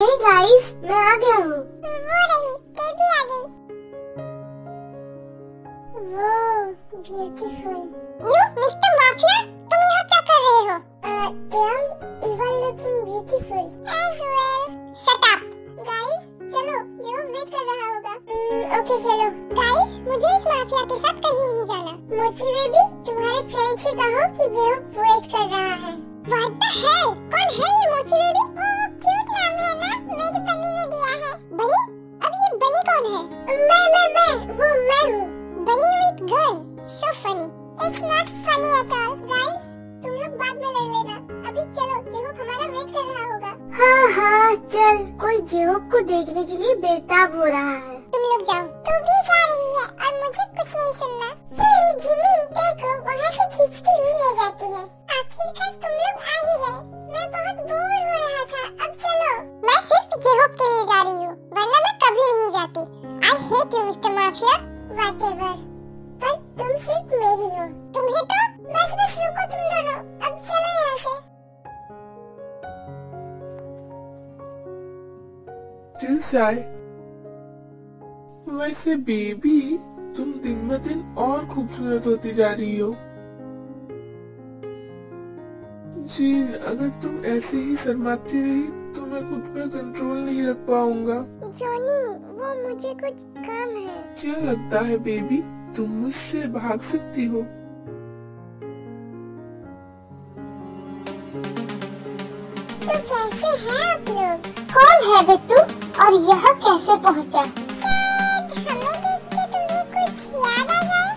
Hey guys, मैं आ गया हूँ। वो रही, बेबी आ गई। वो ब्यूटीफुल। यू मिस्टर माफिया, तुम यहाँ क्या कर रहे हो? Even looking beautiful. As well. Shut up. Guys, चलो, जेहो वेट कर रहा होगा। ओके चलो। गाइस, मुझे इस माफिया के साथ कहीं नहीं जाना। मोची बेबी, तुम्हारे फ्रेंड से कहो कि जेहो वेट कर रहा है। What the hell? कौन है ये मोची बेबी? क्यूट नाम है ना, मेरी बनी ने दिया है। बनी? अब ये बनी कौन है? मैं हूँ। बनी with girl. So funny. It's not funny at all. Guys, तुम लोग बाद में लड़ लेना। अभी चलो, जेहो हमारा वेट कर रहा होगा। हाँ, चल, कोई जेहो को देखने के लिए बेताब हो रहा है। तुम लोग जाओ। तू भी जा रही है और मुझे कुछ नहीं सुनना। जिमिन, देखो, वहाँ से खींचती हुई ले जाती है। आखिरकार तुम लोग आ ही गए। मैं बहुत बोर हो रहा था। अब चलो। मैं सिर्फ जेहोब के लिए जा रही हूँ, वरना मैं कभी नहीं जाती। I hate you, Mr. Mafia. Whatever. पर तुम सिर्फ मेरी हो। तुम्हें तो बस रुको तुम दोनों। अब चलो यहाँ से। चिल चाय। वैसे बेबी, तुम दिन ब दिन और खूबसूरत होती जा रही हो। जीन, अगर तुम ऐसे ही शर्माती रही तो मैं खुद पे कंट्रोल नहीं रख पाऊंगा। जॉनी, वो मुझे कुछ काम है। क्या लगता है बेबी, तुम मुझसे भाग सकती हो? तो कैसे हैं आप लोग? कौन है बे तू और यह कैसे पहुँचा? शायद हमें देख के तुम्हें कुछ याद आ जाए।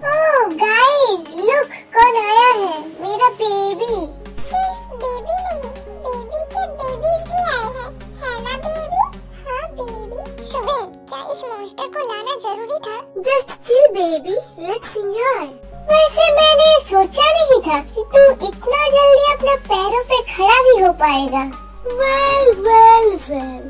ओह गाइस, लुक कौन आया है। मेरा बेबी। सिर्फ बेबी नहीं, बेबी के बेबीज भी आए हैं, है ना बेबी? हाँ बेबी। शुभिन, क्या इस मॉन्स्टर को लाना जरूरी था? Just chill baby, let's enjoy. वैसे मैंने सोचा नहीं था कि तू इतना जल्दी अपने पैरों पे खड़ा भी हो पाएगा। वेल,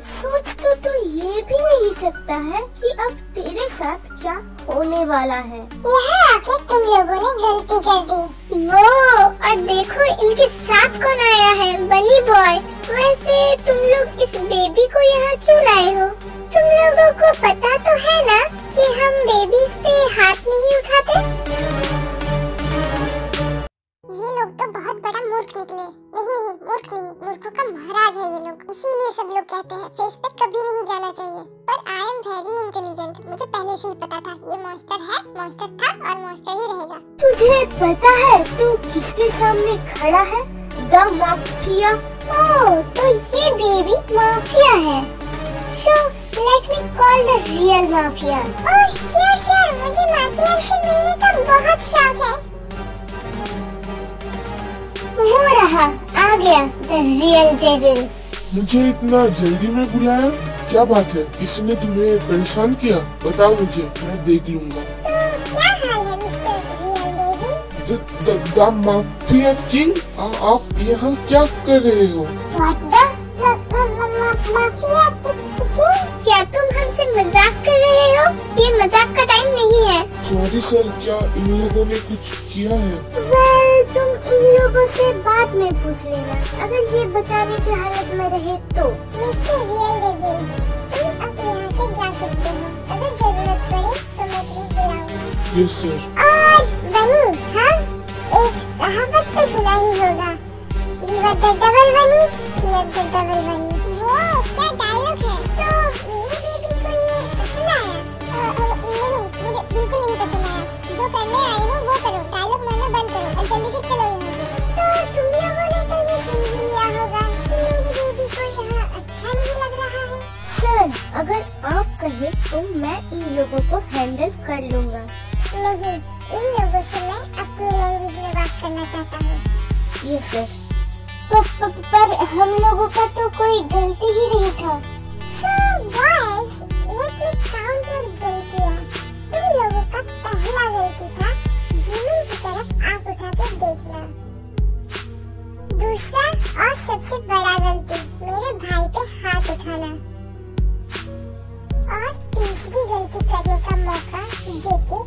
सोच तो तू ये भी नहीं सकता है कि अब तेरे साथ क्या होने वाला है। यहाँ आके तुम लोगों ने गलती कर दी। वो, और देखो इनके साथ कौन आया है, बनी बॉय। वैसे तुम लोग इस बेबी को यहाँ क्यों लाए हो? तुम लोगों को पता तो है ना कि हम बेबीज पे हाथ नहीं उठाते। ये लोग तो बहुत बड़ा मूर्ख निकले। नहीं, मूर्ख नहीं, मूर्खों का महाराज है ये लोग। इसीलिए सब लोग कहते हैं फेस पे कभी नहीं जाना चाहिए। पर आई एम वेरी इंटेलिजेंट, मुझे पहले से ही पता था ये मॉन्स्टर है, मॉन्स्टर था और मॉन्स्टर ही रहेगा। तुझे पता है तू किसके सामने खड़ा है? The mafia. ओह, तो ये बेबी माफिया है। So let me call the real mafia. Oh sure, मुझे माफिया से मिलने का बहुत शौक है। वो रहा, आ गया द रियल डेविल। मुझे इतना जल्दी में बुलाया? क्या बात है, किसी ने तुम्हें परेशान किया? बताओ मुझे, मैं देख लूंगा। तो क्या हाल है mister real devil? The mafia king, आप यहाँ क्या कर रहे हो? What the mafia king? क्या तुम हमसे मजाक कर रहे हो? ये मजाक का टाइम नहीं है। सॉरी सर, क्या इन लोगों ने कुछ किया है? वेल, तुम इन लोगों से बाद में पूछ लेना, अगर ये बताने की हालत में रहे तो। मिस्टर रियल डेविल, तुम अब यहाँ से जा सकते हो। अगर जरूरत पड़े तो मैं तुम्हें बुलाऊंगा। Yes sir. और बनी, हाँ, एक कहावत तो सुना ही होगा, गिव द डबल बनी, फियर द डबल बनी। वो क्या डायलॉग है? तो मेरी बेबी को ये पसंद आया? नहीं, मुझे बिल्कुल नहीं पसंद आया। जो करने आई हो वो करो, डायलॉग मारना बंद करो और जल्दी से चलो यहाँ से। तो तुम लोगों ने तो ये सुन ही लिया होगा कि मेरी बेबी को यहाँ अच्छा नहीं लग रहा है। सर, अगर आप कहे तो मैं इन लोगों को हैंडल कर लूँगा। नहीं, इन लोगों से मैं अपनी लैंग्वेज में बात करना चाहता हूँ। Yes sir. पर हम लोगों का तो कोई गलती ही नहीं था। So boys, let me count your गलतियाँ। तुम लोगों का पहला गलती था जिमिन की तरफ आँख उठा के देखना। दूसरा और सबसे बड़ा गलती मेरे भाई पे हाथ उठाना। और तीसरी गलती करने का मौका जेके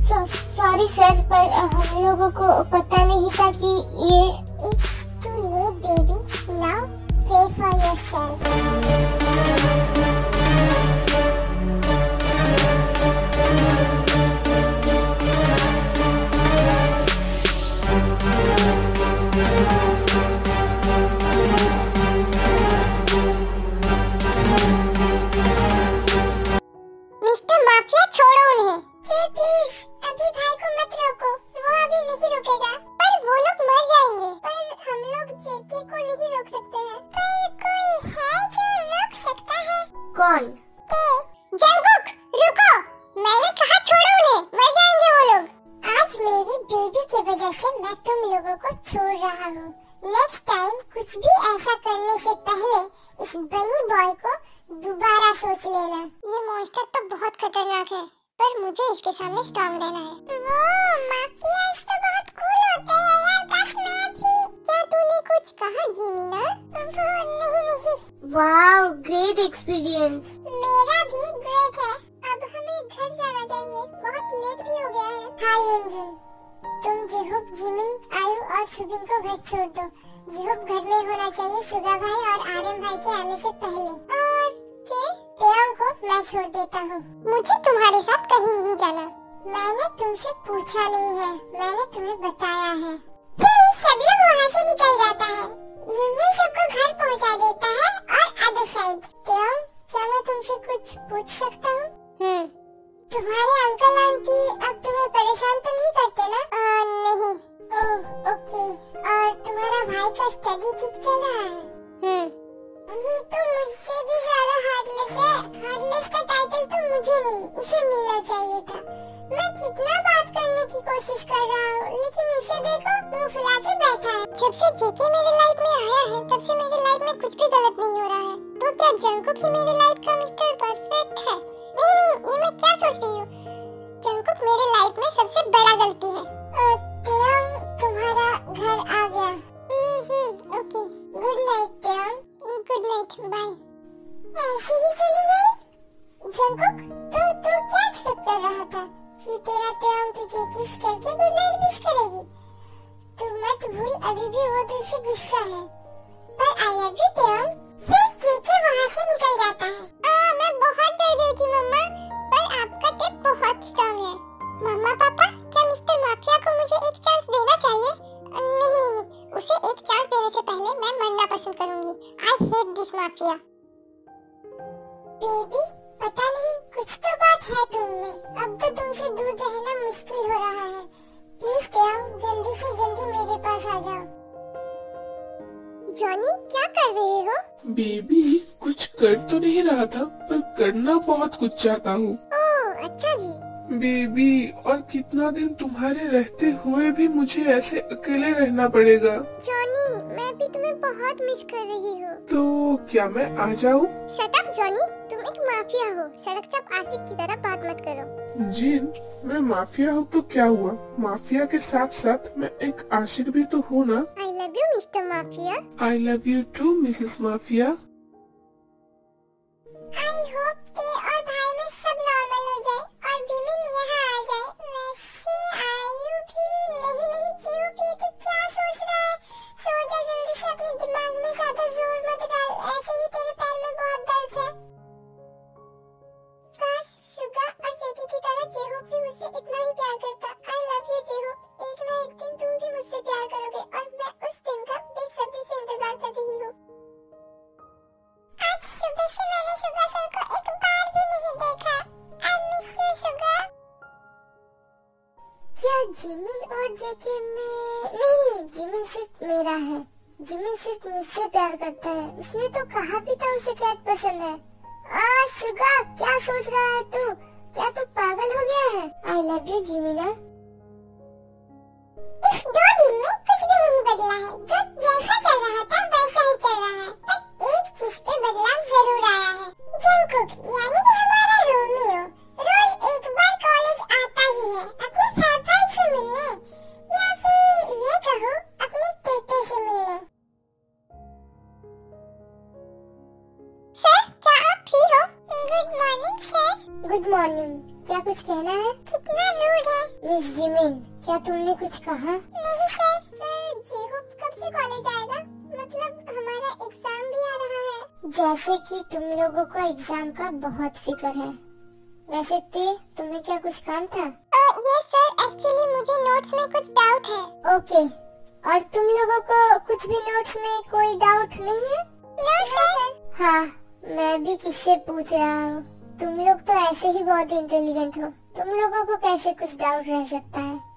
सॉरी सर, पर हम लोगों को पता नहीं था कि ये। It's too late, baby. Now pray for yourself. Mister mafia, छोड़ो उन्हें। प्लीज अभी भाई को मत रोको, वो अभी नहीं रुकेगा। पर वो लोग मर जाएंगे। पर हम लोग जेके को नहीं रोक सकते हैं। पर कोई है जो रोक सकता है? कौन? जंगकुक, रुको, मैंने कहा छोड़ो उन्हें, मर जाएंगे वो लोग। आज मेरी बेबी की वजह से मैं तुम लोगों को छोड़ रहा हूँ। नेक्स्ट टाइम कुछ भी ऐसा करने से पहले इस बनी बॉय को दोबारा सोच लेना। ये मॉन्स्टर तो बहुत खतरनाक है, पर मुझे इसके सामने स्ट्रांग रहना है। वो माफियाज तो बहुत कूल होते हैं यार, काश मैं भी। क्या तूने कुछ कहा जिमीना? वो नहीं। Wow, great experience. मेरा भी ग्रेट है। अब हमें घर जाना चाहिए, बहुत लेट भी हो गया है। हाय युनजुन, तुम जिहुप, जिमिन, आयु और सुबिन को घर छोड़ दो। जिहुप घर में होना चाहिए सुगा भाई और आर्यन भाई के आने से पहले। और फिर तेयंग को मैं छोड़ देता हूँ। मुझे तुम्हारे साथ कहीं नहीं जाना। मैंने तुमसे पूछा नहीं है, मैंने तुम्हें बताया है। फिर सब लोग वहाँ से निकल जाता है। यूनियन सबको घर पहुँचा देता है और अदर साइड। तेयंग, क्या मैं तुमसे कुछ पूछ सकता हूँ? तुम्हारे अंकल आंटी अब तुम्हें परेशान तो नहीं करते ना? नहीं। Oh okay. और तुम्हारा भाई का स्टडी ठीक चल रहा है? ये तो मुझसे भी ज्यादा हार्डलेस है। हार्डलेस का टाइटल तो मुझे नहीं, इसे मिलना चाहिए था। मैं कितना बात करने की कोशिश कर रहा हूँ, लेकिन इसे देखो, मुंह फुला के बैठा है। जब से जेके मेरी लाइफ में आया है, तब से मेरी लाइफ में कुछ भी गलत नहीं हो रहा है। तो क्या जंगकुक ही मेरी लाइफ का मिस्टर परफेक्ट है? नहीं, ये मैं क्या सोच रही हूँ? जंगकुक मेरी लाइफ में सबसे बड़ा गलती है। तेयंग, तुम्हारा घर आ गया। Okay, good night Taeyong. Good night, bye. ऐसे ही चली गई? जंगकुक, तू क्या एक्सपेक्ट कर रहा था कि तेरा तेयंग तुझे किस करके गुड नाइट विश करेगी? तू मत भूल, अभी भी वो तुझसे गुस्सा है। पर आई लव यू तेयंग। फिर जेके वहाँ से निकल जाता है। मैं बहुत डर गई थी मम्मा, पर आपका टिप बहुत स्ट्रांग है। मम्मा पापा, क्या मिस्टर माफिया को मुझे एक चांस देना चाहिए? नहीं, उसे एक चांस देने से पहले मैं मरना पसंद करूंगी। I hate this mafia. Baby, पता नहीं, कुछ तो बात है तुम में। अब तो तुमसे दूर रहना मुश्किल हो रहा है। प्लीज तेयंग, जल्दी से जल्दी मेरे पास आ जाओ। जॉनी, क्या कर रहे हो? बेबी, कुछ कर तो नहीं रहा था, पर करना बहुत कुछ चाहता हूँ। ओह, अच्छा जी। बेबी, और कितना दिन तुम्हारे रहते हुए भी मुझे ऐसे अकेले रहना पड़ेगा। जॉनी, मैं भी तुम्हें बहुत मिस कर रही हूँ। तो क्या मैं आ जाऊँ? शट अप जॉनी, तुम एक माफिया हो। सड़क चप आशिक की तरह बात मत करो। जिन, मैं माफिया हूँ तो क्या हुआ? माफिया के साथ साथ मैं एक आशिक भी तो हूँ ना। I love you Mr mafia. I love you too Mrs mafia. I hope ते और भाई में सब नॉर्मल हो जाए और बिमिन यहाँ आ जाए। वैसे आयु भी नहीं जीव भी तो क्या सोच रहा है? सो जा जल्दी से, अपने दिमाग में ज्यादा जोर मत डाल। ऐसे ही तेरे पैर में बहुत दर्द है। काश शुगा और जेकी की तरह जेहोप भी मुझसे इतना ही प्यार करता। I love you J-Hope. एक ना एक दिन तुम भी मुझसे प्यार करोगे और मैं उस दिन का बेसब्री से इंतजार कर रही हूँ। आज सुबह से मैंने शुगा सर को एक बार भी नहीं देखा। I miss you Suga. क्या जिमिन और जेके में? नहीं, जिमिन सिर्फ मेरा है। जिमिन सिर्फ मुझसे प्यार करता है। उसने तो कहा भी था उसे कैट पसंद है। शुगा, क्या सोच रहा है तू? क्या तू पागल हो गया है? आई लव यू जिमिना। इस 2 दिन में कुछ भी नहीं बदला है। जो जैसा चल रहा था वैसा ही चल रहा है, पर एक चीज पे बदलाव जरूर आया है। जंगकुक, यानी कि हमारा रोमियो, रोज एक बार कॉलेज आता ही है अपने सरप्राइज से मिलने, या फिर ये कहो अपने पेटे से मिलने। सर, क्या आप फ्री हो? Good morning sir. Good morning. क्या कुछ कहना बोलना है? कितना रूड है। मिस जिमिन, क्या तुमने कुछ कहा? नहीं सर, जेहूब कब से कॉलेज आएगा? मतलब हमारा एग्जाम भी आ रहा है। जैसे कि तुम लोगों को एग्जाम का बहुत फिक्र है। वैसे तुम्हें क्या कुछ काम था? यस सर, एक्चुअली मुझे नोट्स में कुछ डाउट है। ओके, और तुम लोगों को कुछ भी नोट्स में कोई डाउट नहीं है? No sir. हाँ, मैं भी किससे पूछ रहा हूँ। तुम लोग तो ऐसे ही बहुत इंटेलिजेंट हो, तुम लोगों को कैसे कुछ डाउट रह सकता है?